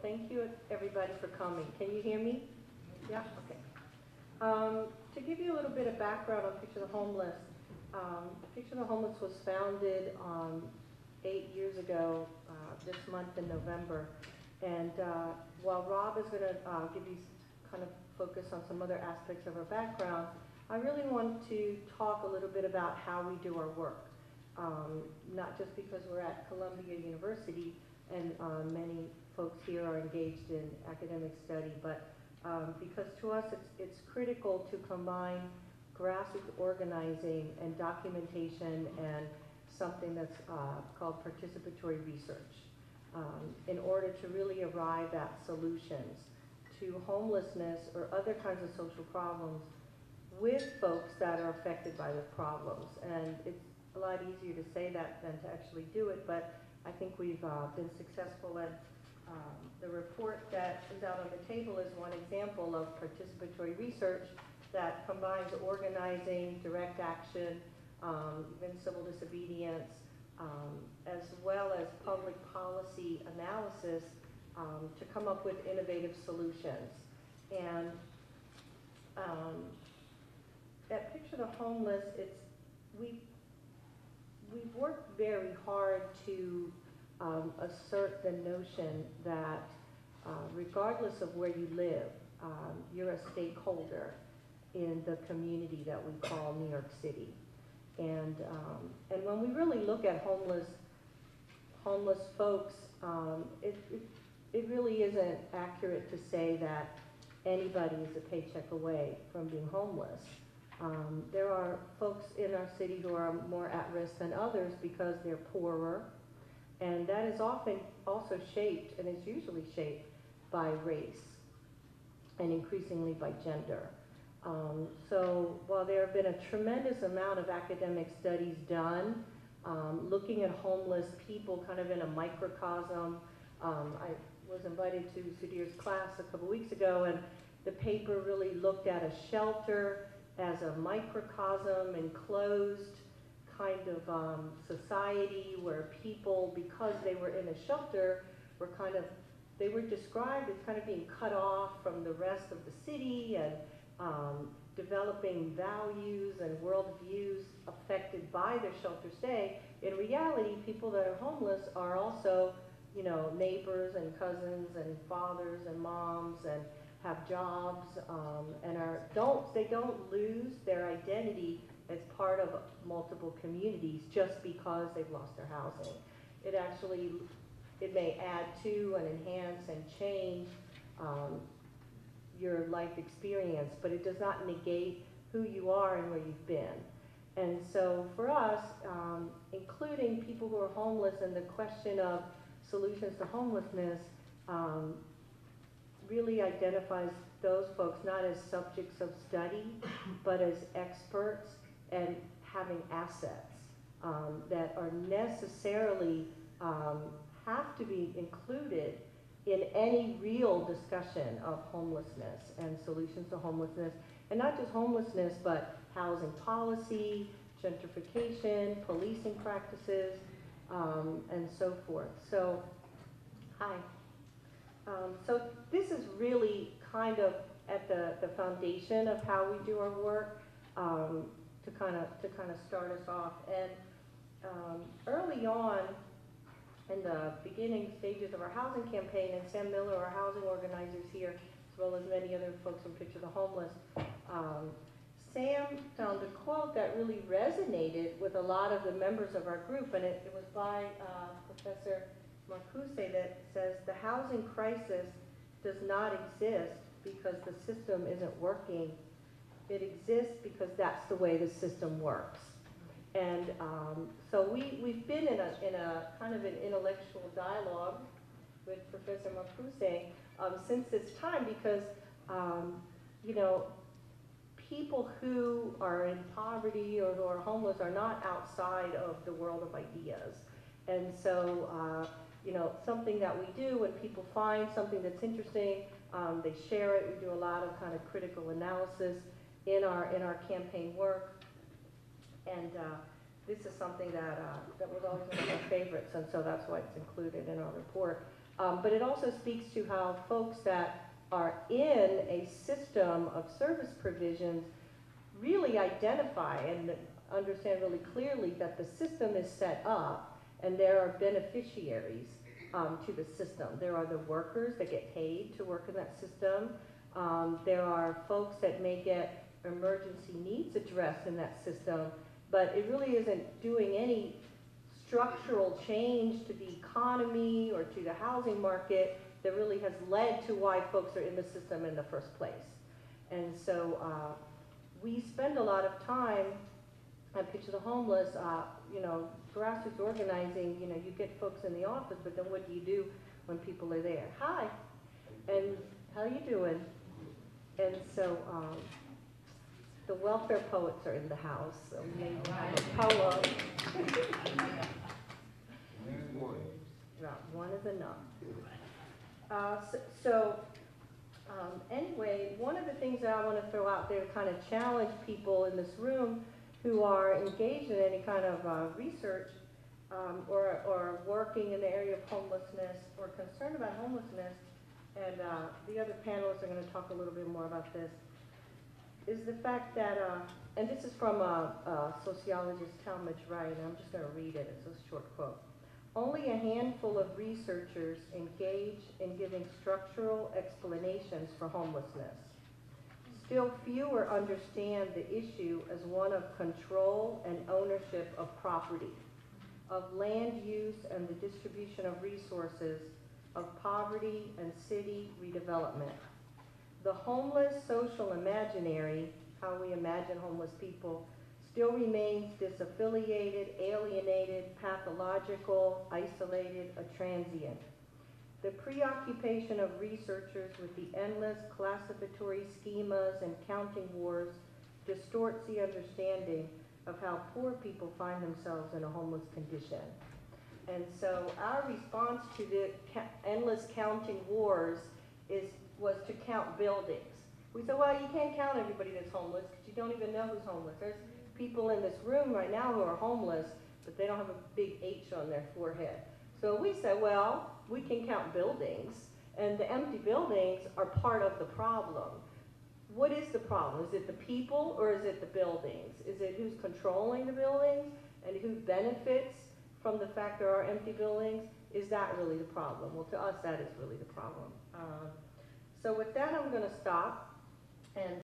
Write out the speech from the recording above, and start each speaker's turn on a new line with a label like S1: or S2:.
S1: Thank you, everybody, for coming. Can you hear me? Yeah? Okay. To give you a little bit of background on Picture the Homeless, Picture the Homeless was founded 8 years ago this month in November. And while Rob is going to give you kind of focus on some other aspects of our background, I really want to talk a little bit about how we do our work. Not just because we're at Columbia University and many folks here are engaged in academic study, but because to us it's critical to combine grassroots organizing and documentation and something that's called participatory research in order to really arrive at solutions to homelessness or other kinds of social problems with folks that are affected by the problems. And it's a lot easier to say that than to actually do it, but I think we've been successful, and the report that is out on the table is one example of participatory research that combines organizing, direct action, even civil disobedience, as well as public policy analysis to come up with innovative solutions. And at Picture the Homeless, we've worked very hard to assert the notion that regardless of where you live, you're a stakeholder in the community that we call New York City. And when we really look at homeless folks, it really isn't accurate to say that anybody is a paycheck away from being homeless. There are folks in our city who are more at risk than others because they're poorer, and that is often also shaped, and is usually shaped, by race and increasingly by gender. So while there have been a tremendous amount of academic studies done looking at homeless people kind of in a microcosm, I was invited to Sudhir's class a couple weeks ago, and the paper really looked at a shelter as a microcosm, enclosed kind of society where people, because they were in a shelter, they were described as kind of being cut off from the rest of the city and developing values and worldviews affected by their shelter stay. In reality, people that are homeless are also, you know, neighbors and cousins and fathers and moms and have jobs and they don't lose their identity as part of multiple communities just because they've lost their housing. It may add to and enhance and change your life experience, but it does not negate who you are and where you've been. And so for us, including people who are homeless and the question of solutions to homelessness really identifies those folks not as subjects of study, but as experts and having assets that are necessarily have to be included in any real discussion of homelessness and solutions to homelessness. And not just homelessness, but housing policy, gentrification, policing practices, and so forth. So, hi. So this is really kind of at the foundation of how we do our work to kind of start us off. And early on, in the beginning stages of our housing campaign, and Sam Miller, our housing organizers here, as well as many other folks from Picture the Homeless, Sam found a quote that really resonated with a lot of the members of our group, and it was by Professor Marcuse, that says, "The housing crisis does not exist because the system isn't working. It exists because that's the way the system works." And so we've been in a kind of an intellectual dialogue with Professor Marcuse since this time, because you know, people who are in poverty or who are homeless are not outside of the world of ideas. And so you know, something that we do when people find something that's interesting, they share it. We do a lot of kind of critical analysis in our campaign work. And this is something that was always one of my favorites, and so that's why it's included in our report. But it also speaks to how folks that are in a system of service provisions really identify and understand really clearly that the system is set up and there are beneficiaries to the system. There are the workers that get paid to work in that system. There are folks that may get emergency needs addressed in that system, but it really isn't doing any structural change to the economy or to the housing market that really has led to why folks are in the system in the first place. And so we spend a lot of time at Picture the Homeless, you know, grassroots organizing. You know, you get folks in the office, but then what do you do when people are there? Hi, and how you doing? And so the welfare poets are in the house, so maybe have a poem. One is enough. Anyway, one of the things that I want to throw out there to kind of challenge people in this room who are engaged in any kind of research or working in the area of homelessness or concerned about homelessness, and the other panelists are going to talk a little bit more about this, is the fact that, and this is from sociologist Talmadge Wright, and I'm just going to read it, it's a short quote. Only a handful of researchers engage in giving structural explanations for homelessness. Still fewer understand the issue as one of control and ownership of property, of land use and the distribution of resources, of poverty and city redevelopment. The homeless social imaginary, how we imagine homeless people, still remains disaffiliated, alienated, pathological, isolated, a transient. The preoccupation of researchers with the endless classificatory schemas and counting wars distorts the understanding of how poor people find themselves in a homeless condition. And so our response to the endless counting wars was to count buildings. We said, well, you can't count everybody that's homeless because you don't even know who's homeless. There's people in this room right now who are homeless, but they don't have a big H on their forehead. So we said, well, we can count buildings, and the empty buildings are part of the problem. What is the problem? Is it the people or is it the buildings? Is it who's controlling the buildings and who benefits from the fact there are empty buildings? Is that really the problem? Well, to us, that is really the problem. So with that, I'm going to stop and